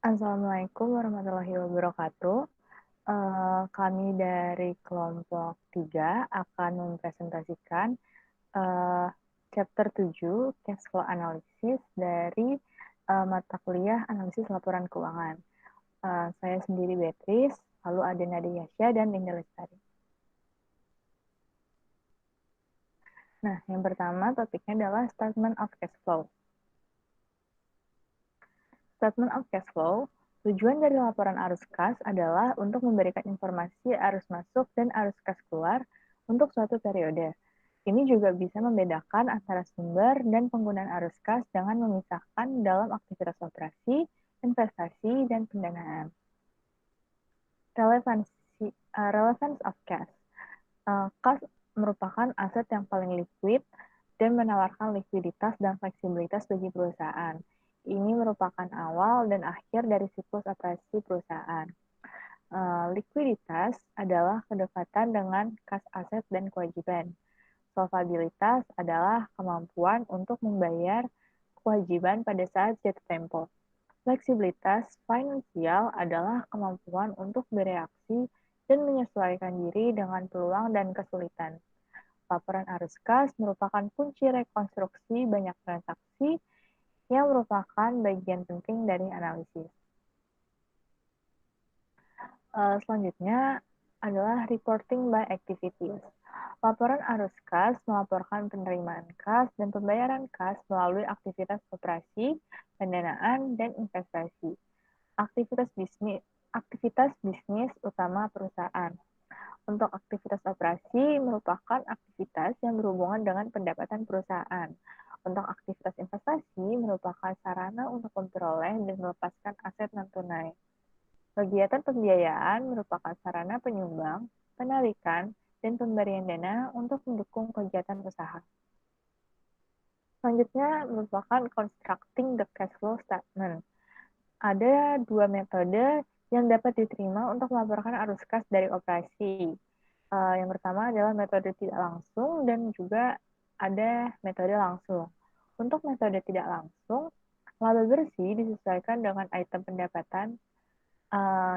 Assalamualaikum warahmatullahi wabarakatuh. Kami dari kelompok 3 akan mempresentasikan eh, chapter 7 cash flow analysis dari mata kuliah analisis laporan keuangan. Saya sendiri Beatrice, lalu ada Nadia Yasya dan Linda Lestari. Nah, yang pertama topiknya adalah statement of cash flow. Statement of cash flow, tujuan dari laporan arus kas adalah untuk memberikan informasi arus masuk dan arus kas keluar untuk suatu periode. Ini juga bisa membedakan antara sumber dan penggunaan arus kas dengan memisahkan dalam aktivitas operasi, investasi, dan pendanaan. Relevance of cash. Kas merupakan aset yang paling liquid dan menawarkan likuiditas dan fleksibilitas bagi perusahaan. Ini merupakan awal dan akhir dari siklus operasi perusahaan. Likuiditas adalah kedekatan dengan kas aset dan kewajiban. Solvabilitas adalah kemampuan untuk membayar kewajiban pada saat jatuh tempo. Fleksibilitas finansial adalah kemampuan untuk bereaksi dan menyesuaikan diri dengan peluang dan kesulitan. Laporan arus kas merupakan kunci rekonstruksi banyak transaksi yang merupakan bagian penting dari analisis. Selanjutnya adalah reporting by activities. Laporan arus kas melaporkan penerimaan kas dan pembayaran kas melalui aktivitas operasi, pendanaan, dan investasi. Aktivitas bisnis utama perusahaan. Untuk aktivitas operasi merupakan aktivitas yang berhubungan dengan pendapatan perusahaan. Untuk aktivitas investasi merupakan sarana untuk memperoleh dan melepaskan aset non-tunai. Kegiatan pembiayaan merupakan sarana penyumbang, penarikan, dan pemberian dana untuk mendukung kegiatan usaha. Selanjutnya merupakan constructing the cash flow statement. Ada dua metode yang dapat diterima untuk melaporkan arus kas dari operasi. Yang pertama adalah metode tidak langsung dan juga ada metode langsung. Untuk metode tidak langsung, laba bersih disesuaikan dengan item pendapatan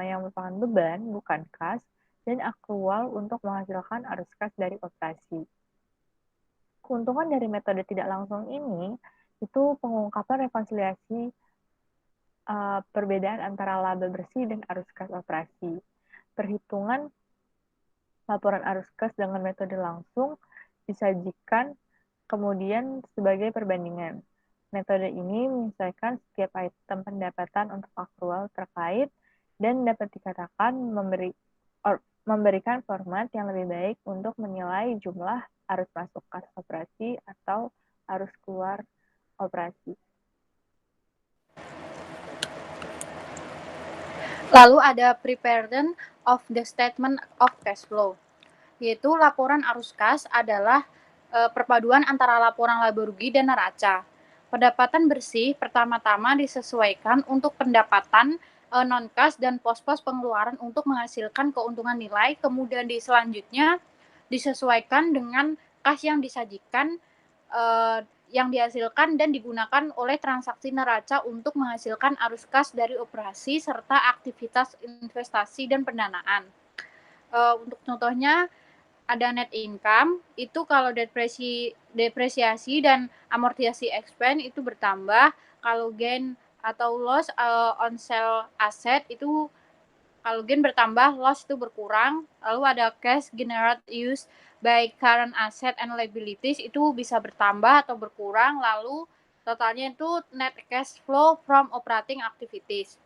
yang merupakan beban, bukan kas, dan akrual untuk menghasilkan arus kas dari operasi. Keuntungan dari metode tidak langsung ini itu pengungkapan rekonsiliasi perbedaan antara laba bersih dan arus kas operasi. Perhitungan laporan arus kas dengan metode langsung disajikan kemudian sebagai perbandingan. Metode ini menyesuaikan setiap item pendapatan untuk akrual terkait dan dapat dikatakan memberikan format yang lebih baik untuk menilai jumlah arus masuk kas operasi atau arus keluar operasi. Lalu ada preparation of the statement of cash flow, yaitu laporan arus kas adalah perpaduan antara laporan laba rugi dan neraca. Pendapatan bersih pertama-tama disesuaikan untuk pendapatan non-kas dan pos-pos pengeluaran untuk menghasilkan keuntungan nilai, kemudian selanjutnya disesuaikan dengan kas yang disajikan, yang dihasilkan dan digunakan oleh transaksi neraca untuk menghasilkan arus kas dari operasi serta aktivitas investasi dan pendanaan. Untuk contohnya ada net income, itu kalau depresiasi dan amortisasi expense itu bertambah, kalau gain atau loss on sale aset itu kalau gain bertambah, loss itu berkurang. Lalu ada cash generated use by current asset and liabilities itu bisa bertambah atau berkurang. Lalu totalnya itu net cash flow from operating activities.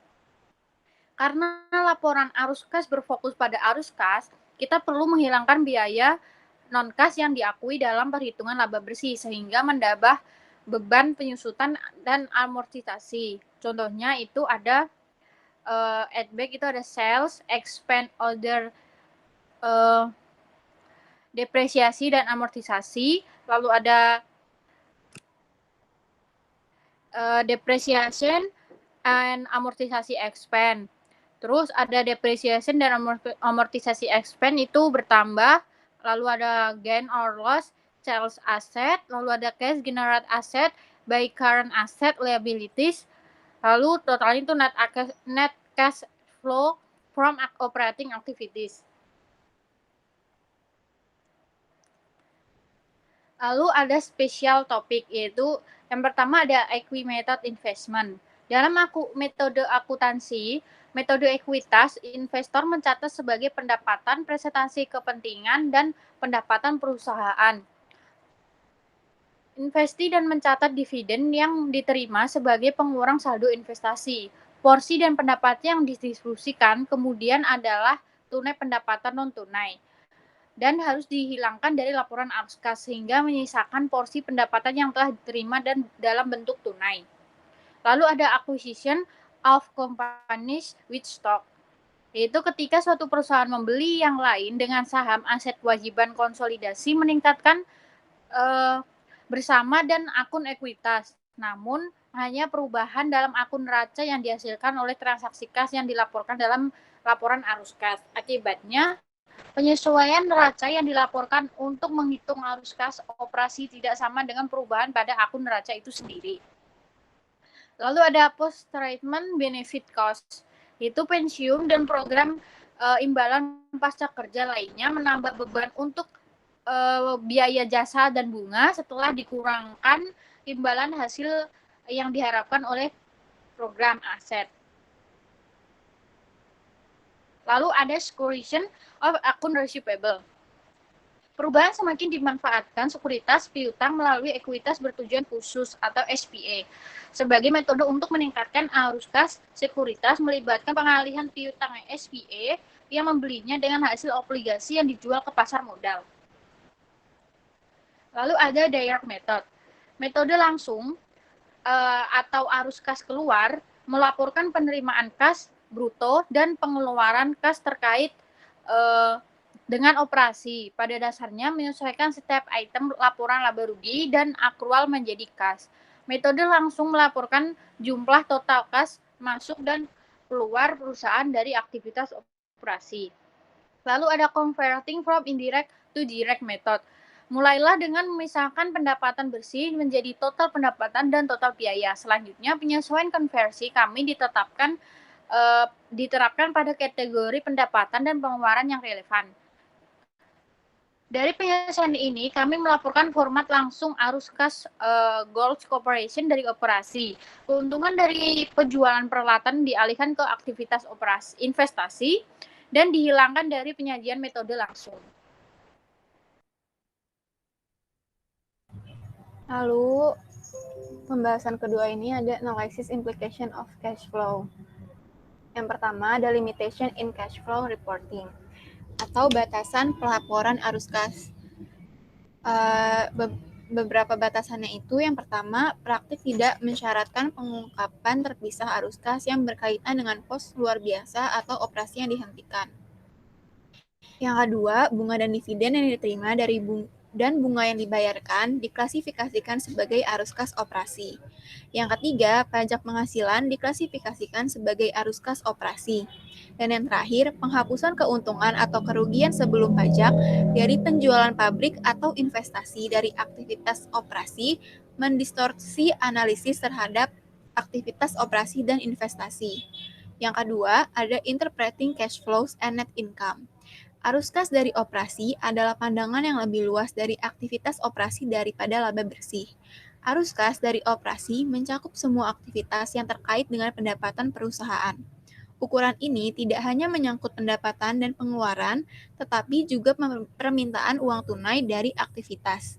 Karena laporan arus kas berfokus pada arus kas, kita perlu menghilangkan biaya non-kas yang diakui dalam perhitungan laba bersih sehingga mendambah beban penyusutan dan amortisasi. Contohnya itu ada add back itu ada sales, expand order, depresiasi dan amortisasi, lalu ada depreciation and amortisasi expand. Terus ada depreciation dan amortisasi expand itu bertambah, lalu ada gain or loss sales asset, lalu ada cash generate asset by current asset liabilities, Lalu totalnya itu net cash flow from operating activities. Lalu ada special topik, yaitu yang pertama ada equi method investment. Dalam metode akuntansi, metode ekuitas, investor mencatat sebagai pendapatan presentasi kepentingan dan pendapatan perusahaan. Investi dan mencatat dividen yang diterima sebagai pengurang saldo investasi. Porsi dan pendapatan yang didistribusikan kemudian adalah tunai pendapatan non-tunai dan harus dihilangkan dari laporan arus kas sehingga menyisakan porsi pendapatan yang telah diterima dan dalam bentuk tunai. Lalu ada acquisition of companies with stock, yaitu ketika suatu perusahaan membeli yang lain dengan saham, aset kewajiban konsolidasi meningkatkan bersama dan akun ekuitas. Namun hanya perubahan dalam akun neraca yang dihasilkan oleh transaksi kas yang dilaporkan dalam laporan arus kas. Akibatnya penyesuaian neraca yang dilaporkan untuk menghitung arus kas operasi tidak sama dengan perubahan pada akun neraca itu sendiri. Lalu ada post-retirement benefit cost, yaitu pensiun dan program imbalan pasca kerja lainnya menambah beban untuk biaya jasa dan bunga setelah dikurangkan imbalan hasil yang diharapkan oleh program aset. Lalu ada securitization of akun receivable. Perubahan semakin dimanfaatkan sekuritas piutang melalui ekuitas bertujuan khusus atau SPA sebagai metode untuk meningkatkan arus kas sekuritas melibatkan pengalihan piutang SPA yang membelinya dengan hasil obligasi yang dijual ke pasar modal. Lalu ada direct method. Metode langsung atau arus kas keluar melaporkan penerimaan kas bruto dan pengeluaran kas terkait dengan operasi. Pada dasarnya menyesuaikan setiap item laporan laba rugi dan akrual menjadi kas. Metode langsung melaporkan jumlah total kas masuk dan keluar perusahaan dari aktivitas operasi. Lalu ada converting from indirect to direct method. Mulailah dengan memisahkan pendapatan bersih menjadi total pendapatan dan total biaya. Selanjutnya, penyesuaian konversi kami diterapkan pada kategori pendapatan dan pengeluaran yang relevan. Dari penyesuaian ini, kami melaporkan format langsung arus kas Gold Corporation dari operasi. Keuntungan dari penjualan peralatan dialihkan ke aktivitas operasi investasi dan dihilangkan dari penyajian metode langsung. Lalu pembahasan kedua ini ada analysis implication of cash flow. Yang pertama ada limitation in cash flow reporting atau batasan pelaporan arus kas. Beberapa batasannya itu yang pertama, praktik tidak mensyaratkan pengungkapan terpisah arus kas yang berkaitan dengan pos luar biasa atau operasi yang dihentikan. Yang kedua, bunga dan dividen yang diterima dari bunga yang dibayarkan diklasifikasikan sebagai arus kas operasi. Yang ketiga, pajak penghasilan diklasifikasikan sebagai arus kas operasi. Dan yang terakhir, penghapusan keuntungan atau kerugian sebelum pajak dari penjualan pabrik atau investasi dari aktivitas operasi mendistorsi analisis terhadap aktivitas operasi dan investasi. Yang kedua, ada interpreting cash flows and net income. Arus kas dari operasi adalah pandangan yang lebih luas dari aktivitas operasi daripada laba bersih. Arus kas dari operasi mencakup semua aktivitas yang terkait dengan pendapatan perusahaan. Ukuran ini tidak hanya menyangkut pendapatan dan pengeluaran, tetapi juga permintaan uang tunai dari aktivitas.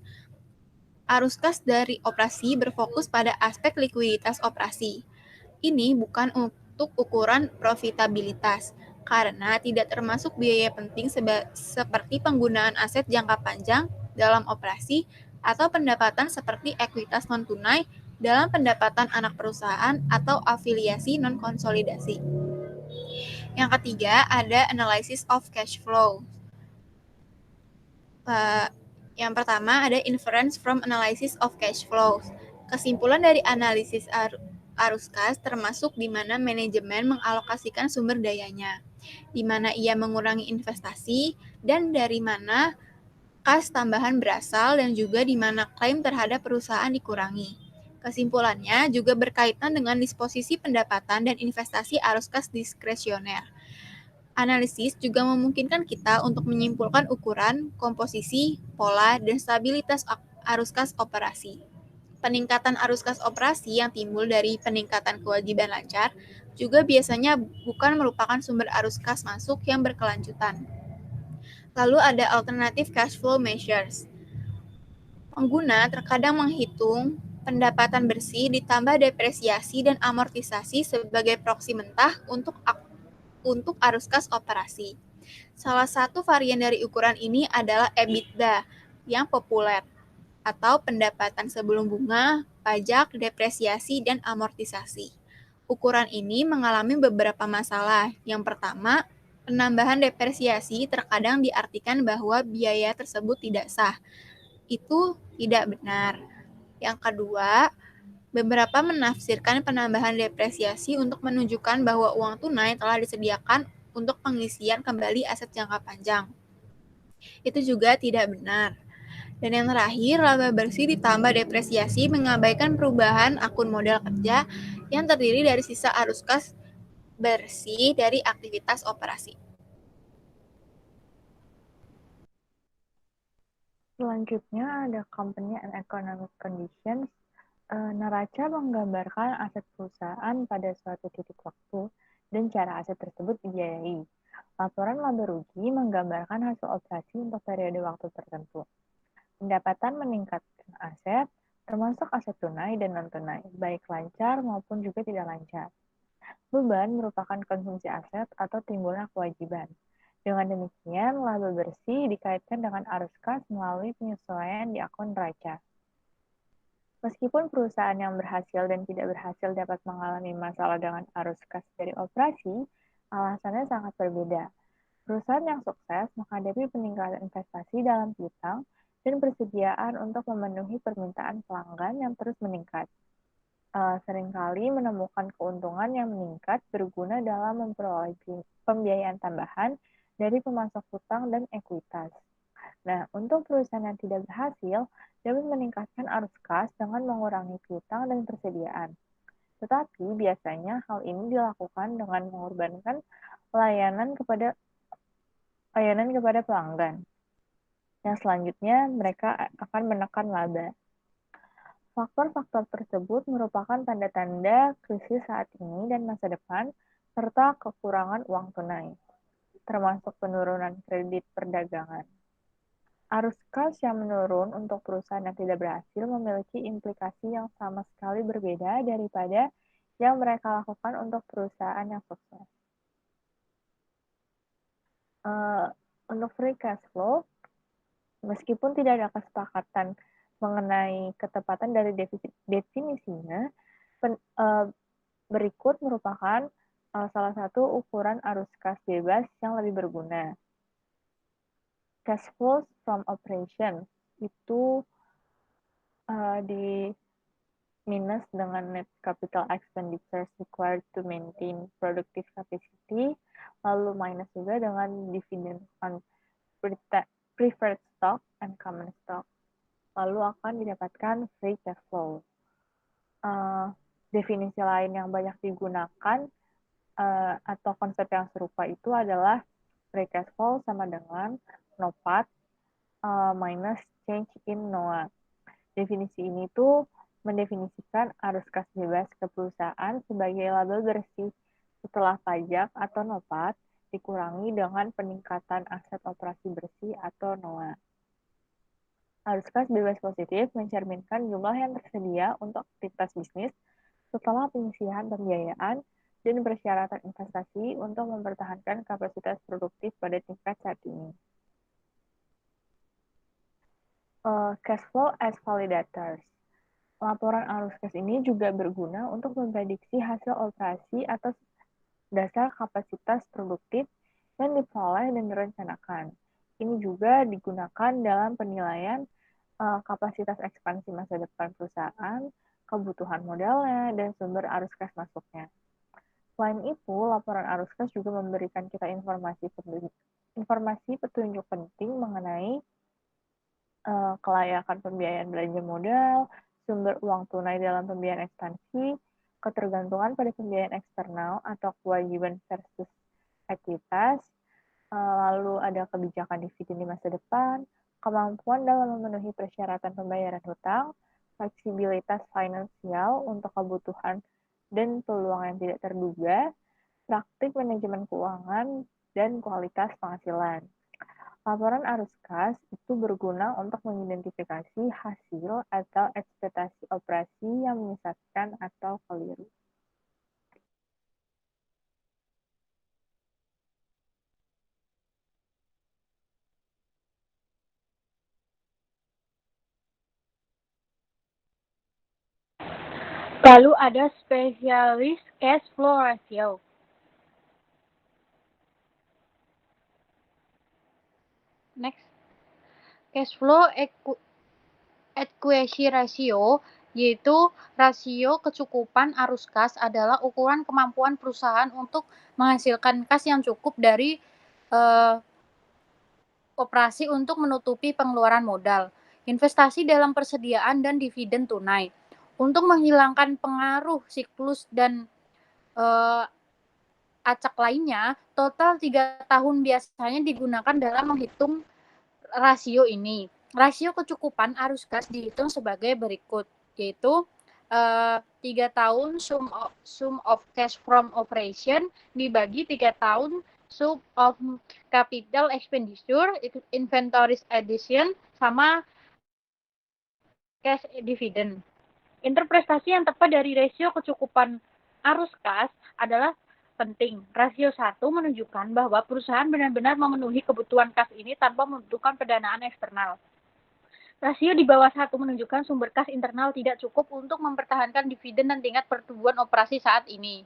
Arus kas dari operasi berfokus pada aspek likuiditas operasi. Ini bukan untuk ukuran profitabilitas, karena tidak termasuk biaya penting seperti penggunaan aset jangka panjang dalam operasi atau pendapatan seperti ekuitas non-tunai dalam pendapatan anak perusahaan atau afiliasi non-konsolidasi. Yang ketiga, ada analysis of cash flow. Yang pertama, ada inference from analysis of cash flow. Kesimpulan dari analisis arus kas termasuk di mana manajemen mengalokasikan sumber dayanya, di mana ia mengurangi investasi, dan dari mana kas tambahan berasal, dan juga di mana klaim terhadap perusahaan dikurangi. Kesimpulannya juga berkaitan dengan disposisi pendapatan dan investasi arus kas diskresioner. Analisis juga memungkinkan kita untuk menyimpulkan ukuran, komposisi, pola, dan stabilitas arus kas operasi. Peningkatan arus kas operasi yang timbul dari peningkatan kewajiban lancar juga biasanya bukan merupakan sumber arus kas masuk yang berkelanjutan. Lalu ada alternative cash flow measures. Pengguna terkadang menghitung pendapatan bersih ditambah depresiasi dan amortisasi sebagai proksi mentah untuk arus kas operasi. Salah satu varian dari ukuran ini adalah EBITDA yang populer, atau pendapatan sebelum bunga, pajak, depresiasi, dan amortisasi. Ukuran ini mengalami beberapa masalah. Yang pertama, penambahan depresiasi terkadang diartikan bahwa biaya tersebut tidak sah. Itu tidak benar. Yang kedua, beberapa menafsirkan penambahan depresiasi untuk menunjukkan bahwa uang tunai telah disediakan untuk pengisian kembali aset jangka panjang. Itu juga tidak benar. Dan yang terakhir, laba bersih ditambah depresiasi mengabaikan perubahan akun modal kerja yang terdiri dari sisa arus kas bersih dari aktivitas operasi. Selanjutnya ada company and economic conditions. Neraca menggambarkan aset perusahaan pada suatu titik waktu dan cara aset tersebut dibiayai. Laporan laba rugi menggambarkan hasil operasi untuk periode waktu tertentu. Pendapatan meningkatkan aset, termasuk aset tunai dan non-tunai, baik lancar maupun juga tidak lancar. Beban merupakan konsumsi aset atau timbulnya kewajiban. Dengan demikian, laba bersih dikaitkan dengan arus kas melalui penyesuaian di akun neraca. Meskipun perusahaan yang berhasil dan tidak berhasil dapat mengalami masalah dengan arus kas dari operasi, alasannya sangat berbeda. Perusahaan yang sukses menghadapi peningkatan investasi dalam piutang dan persediaan untuk memenuhi permintaan pelanggan yang terus meningkat. Seringkali menemukan keuntungan yang meningkat berguna dalam memperoleh pembiayaan tambahan dari pemasok hutang dan ekuitas. Nah, untuk perusahaan yang tidak berhasil, dapat meningkatkan arus kas dengan mengurangi piutang dan persediaan. Tetapi biasanya hal ini dilakukan dengan mengorbankan layanan kepada pelanggan. Yang selanjutnya, mereka akan menekan laba. Faktor-faktor tersebut merupakan tanda-tanda krisis saat ini dan masa depan, serta kekurangan uang tunai, termasuk penurunan kredit perdagangan. Arus kas yang menurun untuk perusahaan yang tidak berhasil memiliki implikasi yang sama sekali berbeda daripada yang mereka lakukan untuk perusahaan yang sukses. Untuk free cash flow, meskipun tidak ada kesepakatan mengenai ketepatan dari definisinya, berikut merupakan salah satu ukuran arus kas bebas yang lebih berguna. Cash flows from operation itu di minus dengan net capital expenditures required to maintain productive capacity, lalu minus juga dengan dividend on preferred stock and common stock. Lalu akan didapatkan free cash flow. Definisi lain yang banyak digunakan atau konsep yang serupa itu adalah free cash flow sama dengan NOPAT minus change in NOA. Definisi ini tuh mendefinisikan arus kas bebas ke perusahaan sebagai laba bersih setelah pajak atau NOPAT dikurangi dengan peningkatan aset operasi bersih atau NOA. Arus kas bebas positif mencerminkan jumlah yang tersedia untuk aktivitas bisnis setelah penyisihan pembiayaan dan persyaratan investasi untuk mempertahankan kapasitas produktif pada tingkat saat ini. Cash flow as validators. Laporan arus kas ini juga berguna untuk memprediksi hasil operasi atas dasar kapasitas produktif yang diperoleh dan direncanakan. Ini juga digunakan dalam penilaian kapasitas ekspansi masa depan perusahaan, kebutuhan modalnya, dan sumber arus kas masuknya. Selain itu, laporan arus kas juga memberikan kita informasi petunjuk penting mengenai kelayakan pembiayaan belanja modal, sumber uang tunai dalam pembiayaan ekspansi, ketergantungan pada pembiayaan eksternal atau kewajiban versus ekuitas, lalu ada kebijakan dividen di masa depan, kemampuan dalam memenuhi persyaratan pembayaran hutang, fleksibilitas finansial untuk kebutuhan dan peluang yang tidak terduga, praktik manajemen keuangan, dan kualitas penghasilan. Laporan arus kas itu berguna untuk mengidentifikasi hasil atau ekspektasi operasi yang menyesatkan atau keliru. Lalu ada spesialis cash flow ratio. Next, cash flow equity ratio, yaitu rasio kecukupan arus kas adalah ukuran kemampuan perusahaan untuk menghasilkan kas yang cukup dari operasi untuk menutupi pengeluaran modal, investasi dalam persediaan dan dividen tunai. Untuk menghilangkan pengaruh siklus dan acak lainnya, total 3 tahun biasanya digunakan dalam menghitung rasio ini. Rasio kecukupan arus kas dihitung sebagai berikut, yaitu 3 tahun sum of cash from operation dibagi 3 tahun sum of capital expenditure, inventories addition, sama cash dividend. Interpretasi yang tepat dari rasio kecukupan arus kas adalah penting. Rasio 1 menunjukkan bahwa perusahaan benar-benar memenuhi kebutuhan kas ini tanpa membutuhkan pendanaan eksternal. Rasio di bawah 1 menunjukkan sumber kas internal tidak cukup untuk mempertahankan dividen dan tingkat pertumbuhan operasi saat ini.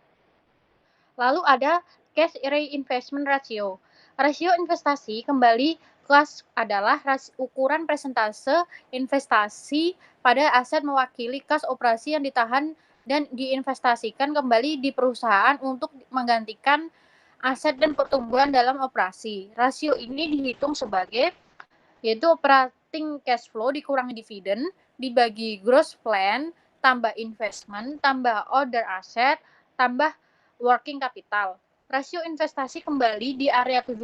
Lalu ada cash reinvestment ratio. Rasio investasi kembali kelas adalah ukuran persentase investasi pada aset mewakili kas operasi yang ditahan dan diinvestasikan kembali di perusahaan untuk menggantikan aset dan pertumbuhan dalam operasi. Rasio ini dihitung sebagai yaitu operating cash flow dikurangi dividen dibagi gross plan tambah investment tambah other asset tambah working capital. Rasio investasi kembali di area 7%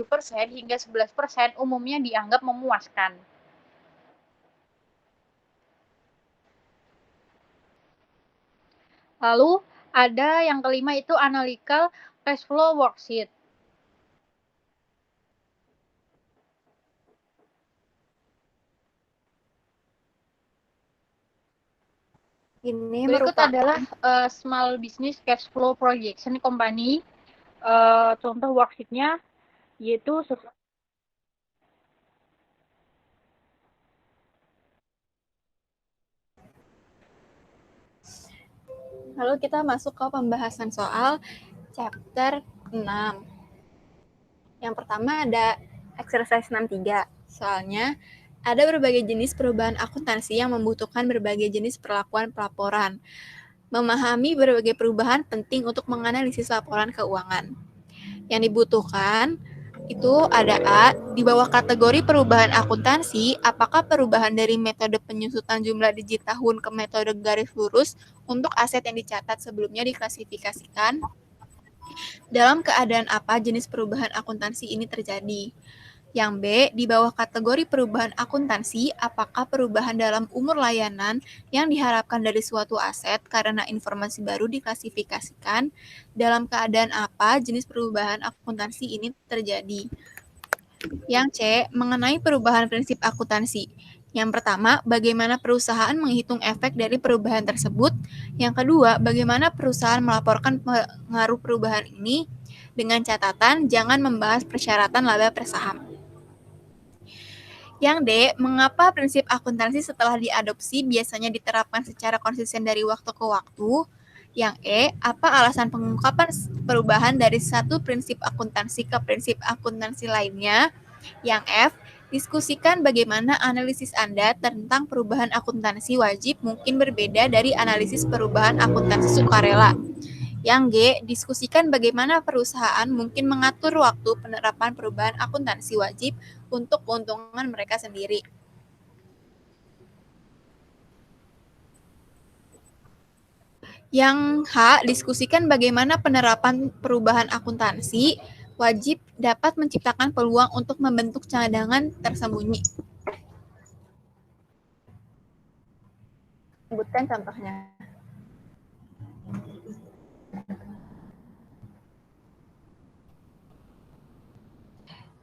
hingga 11% umumnya dianggap memuaskan. Lalu ada yang kelima itu analytical cash flow worksheet. Ini Berikut merupakan adalah small business cash flow projection company. Contoh worksheet-nya yaitu Lalu kita masuk ke pembahasan soal chapter 6. Yang pertama ada exercise 63. Soalnya ada berbagai jenis perubahan akuntansi yang membutuhkan berbagai jenis perlakuan pelaporan. Memahami berbagai perubahan penting untuk menganalisis laporan keuangan. Yang dibutuhkan itu ada A, di bawah kategori perubahan akuntansi, apakah perubahan dari metode penyusutan jumlah digit tahun ke metode garis lurus untuk aset yang dicatat sebelumnya diklasifikasikan? Dalam keadaan apa jenis perubahan akuntansi ini terjadi? Yang B, di bawah kategori perubahan akuntansi, apakah perubahan dalam umur layanan yang diharapkan dari suatu aset karena informasi baru diklasifikasikan? Dalam keadaan apa jenis perubahan akuntansi ini terjadi? Yang C, mengenai perubahan prinsip akuntansi. Yang pertama, bagaimana perusahaan menghitung efek dari perubahan tersebut. Yang kedua, bagaimana perusahaan melaporkan pengaruh perubahan ini dengan catatan jangan membahas persyaratan laba per saham. Yang D, mengapa prinsip akuntansi setelah diadopsi biasanya diterapkan secara konsisten dari waktu ke waktu? Yang E, apa alasan pengungkapan perubahan dari satu prinsip akuntansi ke prinsip akuntansi lainnya? Yang F, diskusikan bagaimana analisis Anda tentang perubahan akuntansi wajib mungkin berbeda dari analisis perubahan akuntansi sukarela. Yang G, diskusikan bagaimana perusahaan mungkin mengatur waktu penerapan perubahan akuntansi wajib untuk keuntungan mereka sendiri. Yang H, diskusikan bagaimana penerapan perubahan akuntansi wajib dapat menciptakan peluang untuk membentuk cadangan tersembunyi. Sebutkan contohnya.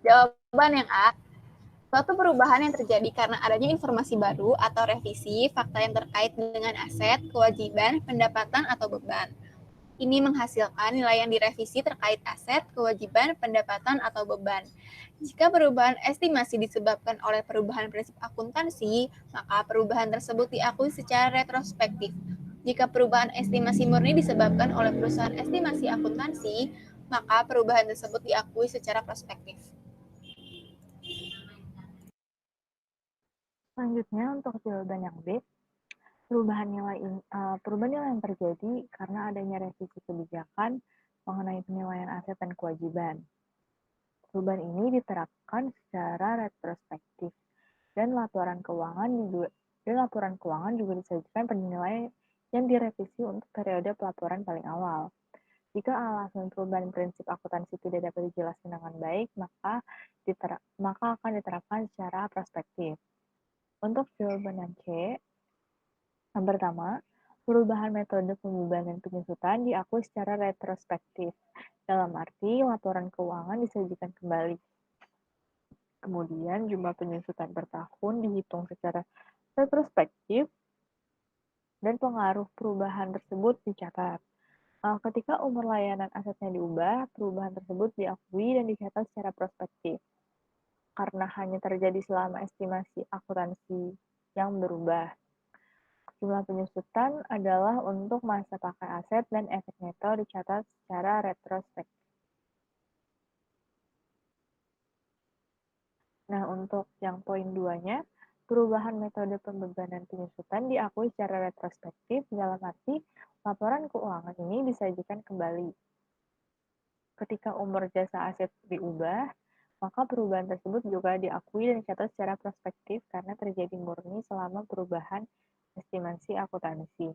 Jawaban yang A, suatu perubahan yang terjadi karena adanya informasi baru atau revisi fakta yang terkait dengan aset, kewajiban, pendapatan, atau beban. Ini menghasilkan nilai yang direvisi terkait aset, kewajiban, pendapatan, atau beban. Jika perubahan estimasi disebabkan oleh perubahan prinsip akuntansi, maka perubahan tersebut diakui secara retrospektif. Jika perubahan estimasi murni disebabkan oleh perusahaan estimasi akuntansi, maka perubahan tersebut diakui secara prospektif. Selanjutnya untuk jawaban yang B, perubahan nilai yang terjadi karena adanya revisi kebijakan mengenai penilaian aset dan kewajiban. Perubahan ini diterapkan secara retrospektif dan laporan keuangan juga disajikan penilaian yang direvisi untuk periode pelaporan paling awal. Jika alasan perubahan prinsip akuntansi tidak dapat dijelaskan dengan baik, maka akan diterapkan secara prospektif. Untuk jawaban yang C, yang pertama, perubahan metode pembebanan penyusutan diakui secara retrospektif. Dalam arti, laporan keuangan disajikan kembali. Kemudian, jumlah penyusutan per tahun dihitung secara retrospektif dan pengaruh perubahan tersebut dicatat. Ketika umur layanan asetnya diubah, perubahan tersebut diakui dan dicatat secara prospektif. Karena hanya terjadi selama estimasi akuntansi yang berubah. Jumlah penyusutan adalah untuk masa pakai aset dan efek neto dicatat secara retrospektif. Nah, untuk yang poin 2-nya, perubahan metode pembebanan penyusutan diakui secara retrospektif dalam arti laporan keuangan ini disajikan kembali. Ketika umur jasa aset diubah, maka perubahan tersebut juga diakui dan dicatat secara prospektif karena terjadi murni selama perubahan estimasi akuntansi.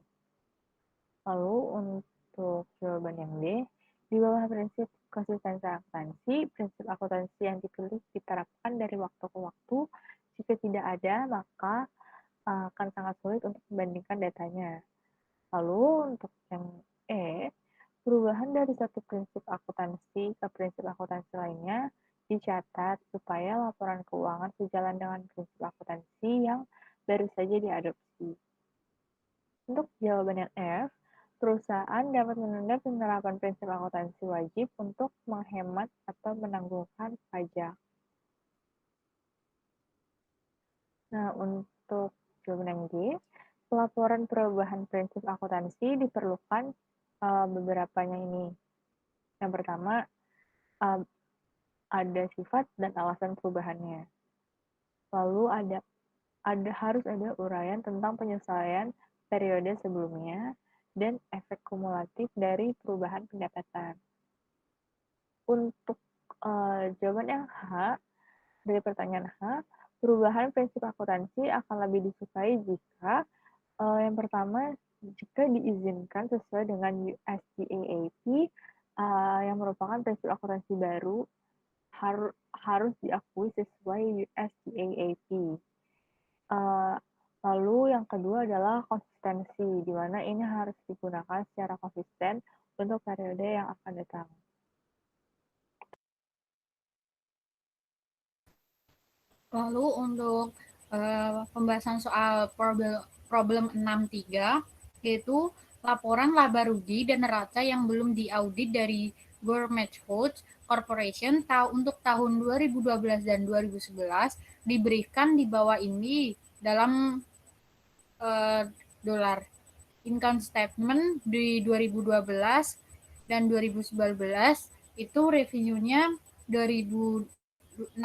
Lalu untuk jawaban yang D, di bawah prinsip konsistensi akuntansi, prinsip akuntansi yang dipilih diterapkan dari waktu ke waktu. Jika tidak ada, maka akan sangat sulit untuk membandingkan datanya. Lalu untuk yang E, perubahan dari satu prinsip akuntansi ke prinsip akuntansi lainnya dicatat supaya laporan keuangan sejalan dengan prinsip akuntansi yang baru saja diadopsi. Untuk jawaban yang F, perusahaan dapat menunda penerapan prinsip akuntansi wajib untuk menghemat atau menanggungkan pajak. Nah, untuk jawaban yang G, pelaporan perubahan prinsip akuntansi diperlukan beberapanya ini. Yang pertama, ada sifat dan alasan perubahannya. Lalu harus ada uraian tentang penyesuaian periode sebelumnya dan efek kumulatif dari perubahan pendapatan. Untuk jawaban yang H, dari pertanyaan H, perubahan prinsip akuntansi akan lebih disukai jika yang pertama, jika diizinkan sesuai dengan US GAAP yang merupakan prinsip akuntansi baru harus diakui sesuai US GAAP. Lalu yang kedua adalah konsistensi, di mana ini harus digunakan secara konsisten untuk periode yang akan datang. Lalu untuk pembahasan soal problem 6.3, yaitu laporan laba rugi dan neraca yang belum diaudit dari Gourmet Foods Corporation untuk tahun 2012 dan 2011 diberikan di bawah ini dalam dolar. Income statement di 2012 dan 2019 itu revenue-nya 2.626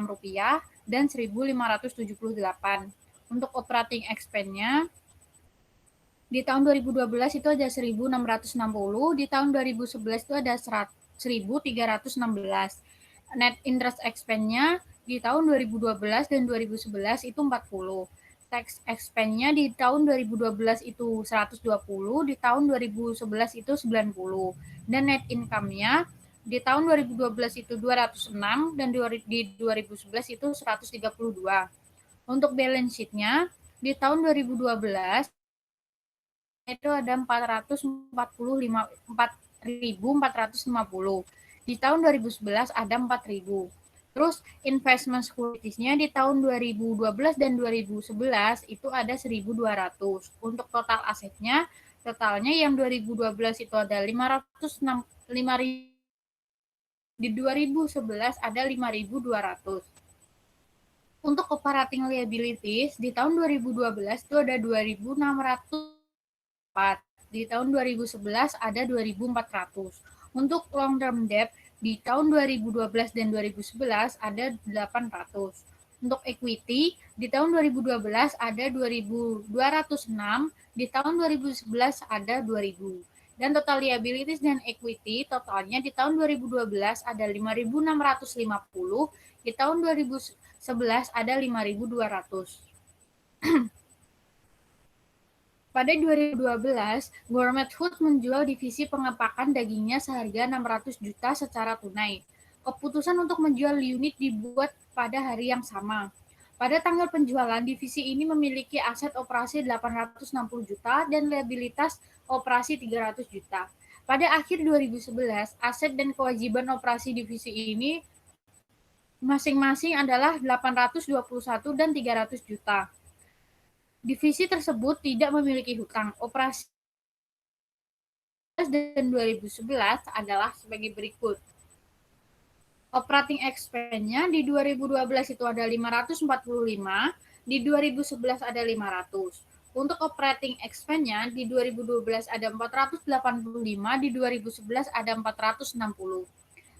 rupiah dan 1.578. Untuk operating expense-nya di tahun 2012 itu ada 1.660, di tahun 2011 itu ada 1.316. Net interest expense-nya di tahun 2012 dan 2011 itu 40. tax expense-nya di tahun 2012 itu 120, di tahun 2011 itu 90. Dan net income-nya di tahun 2012 itu 206 dan di 2011 itu 132. Untuk balance sheet-nya di tahun 2012 itu ada 4.450. Di tahun 2011 ada 4.000. Terus investment securities-nya di tahun 2012 dan 2011 itu ada 1.200. Untuk total asetnya, totalnya yang 2012 itu ada 506, 5.000, di 2011 ada 5.200. Untuk operating liabilities di tahun 2012 itu ada 2.604. Di tahun 2011 ada 2.400. Untuk long term debt di tahun 2012 dan 2011 ada 800. Untuk equity di tahun 2012 ada 2.206, di tahun 2011 ada 2.000. Dan total liabilities dan equity totalnya di tahun 2012 ada 5.650, di tahun 2011 ada 5.200. Pada 2012, Gourmet Food menjual divisi pengepakan dagingnya seharga 600 juta secara tunai. Keputusan untuk menjual unit dibuat pada hari yang sama. Pada tanggal penjualan, divisi ini memiliki aset operasi 860 juta dan liabilitas operasi 300 juta. Pada akhir 2011, aset dan kewajiban operasi divisi ini masing-masing adalah 821 dan 300 juta. Divisi tersebut tidak memiliki hutang. Operasi dan 2011 adalah sebagai berikut. Operating expense-nya di 2012 itu ada 545, di 2011 ada 500. Untuk operating expense-nya di 2012 ada 485, di 2011 ada 460.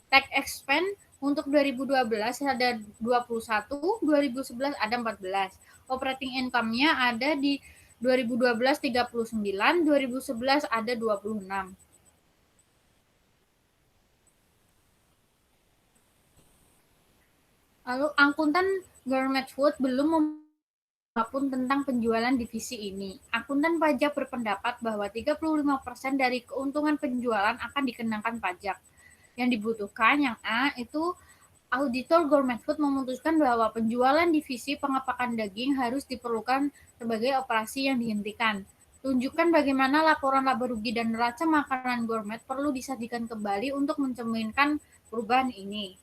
Tax expense untuk 2012 ada 21, 2011 ada 14. Operating income-nya ada di 2012 39, 2011 ada 26. Lalu akuntan Gourmet Food belum apapun tentang penjualan divisi ini. Akuntan pajak berpendapat bahwa 35% dari keuntungan penjualan akan dikenakan pajak. Yang dibutuhkan yang A itu auditor Gourmet Food memutuskan bahwa penjualan divisi pengepakan daging harus diperlukan sebagai operasi yang dihentikan. Tunjukkan bagaimana laporan laba rugi dan neraca makanan gourmet perlu disajikan kembali untuk mencerminkan perubahan ini.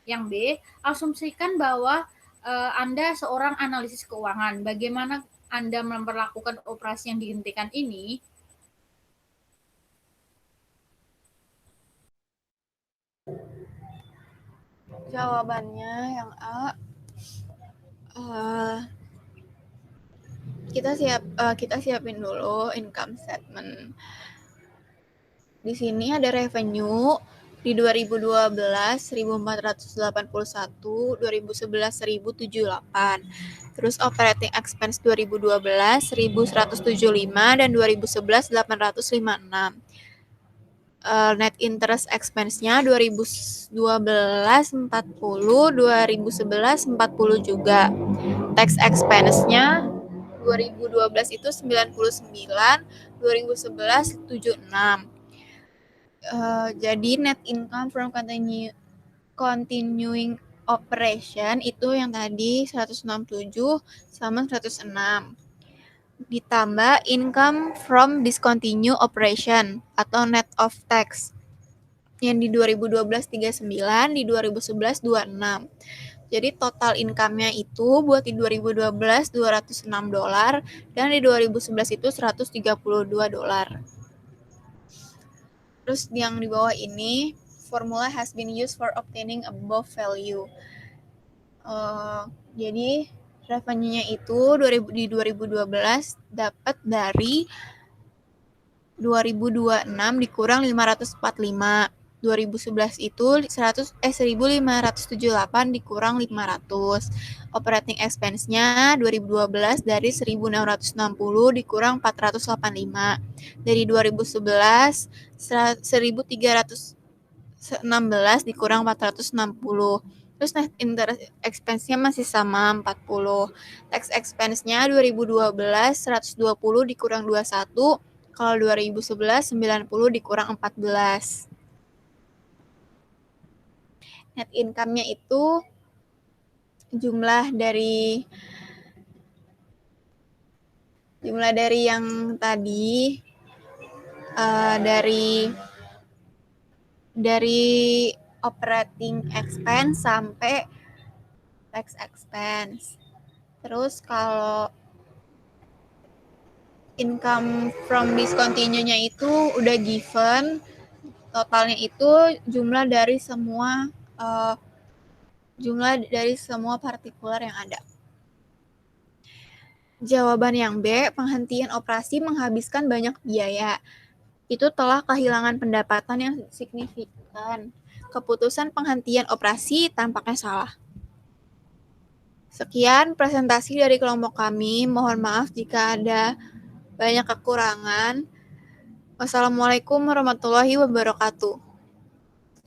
Yang B, asumsikan bahwa Anda seorang analisis keuangan. Bagaimana Anda memperlakukan operasi yang dihentikan ini? Jawabannya yang A. Kita siapin dulu income statement. Di sini ada revenue di 2012 1.481, 2011 1.078. Terus operating expense 2012 1.175 dan 2011 856. Net interest expense-nya 2012 40, 2011 40 juga. Tax expense-nya 2012 itu 99, 2011 76. Jadi net income from continuing operation itu yang tadi 167 sama 106. Ditambah income from discontinued operation atau net of tax. Yang di 2012 39, di 2011 26. Jadi total income-nya itu buat di 2012 $206 dan di 2011 itu $132. Terus yang di bawah ini, formula has been used for obtaining above value. Jadi revenue-nya itu di 2012 dapat dari 2026 dikurang 545. 2011 itu 1.578 dikurang 500. Operating expense-nya 2012 dari 1.660 dikurang 485. Dari 2011 1.316 dikurang 460. Terus net interest expense-nya masih sama 40. Tax expense-nya 2012 120 dikurang 21, kalau 2011 90 dikurang 14. Net income-nya itu jumlah dari yang tadi dari operating expense sampai tax expense. Terus kalau income from discontinue-nya itu udah given, totalnya itu jumlah dari semua partikular yang ada. Jawaban yang B, penghentian operasi menghabiskan banyak biaya. Itu telah kehilangan pendapatan yang signifikan. Keputusan penghentian operasi tampaknya salah. Sekian presentasi dari kelompok kami. Mohon maaf jika ada banyak kekurangan. Wassalamualaikum warahmatullahi wabarakatuh.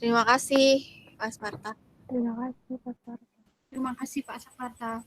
Terima kasih, Pak Sparta. Terima kasih, Pak Sparta. Terima kasih Pak Saparta.